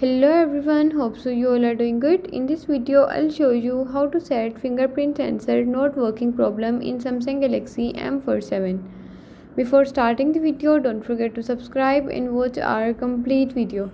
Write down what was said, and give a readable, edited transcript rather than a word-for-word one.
Hello everyone, hope so you all are doing good. In this video I'll show you how to set fingerprint sensor not working problem in Samsung Galaxy M47. Before starting the video, don't forget to subscribe and watch our complete video.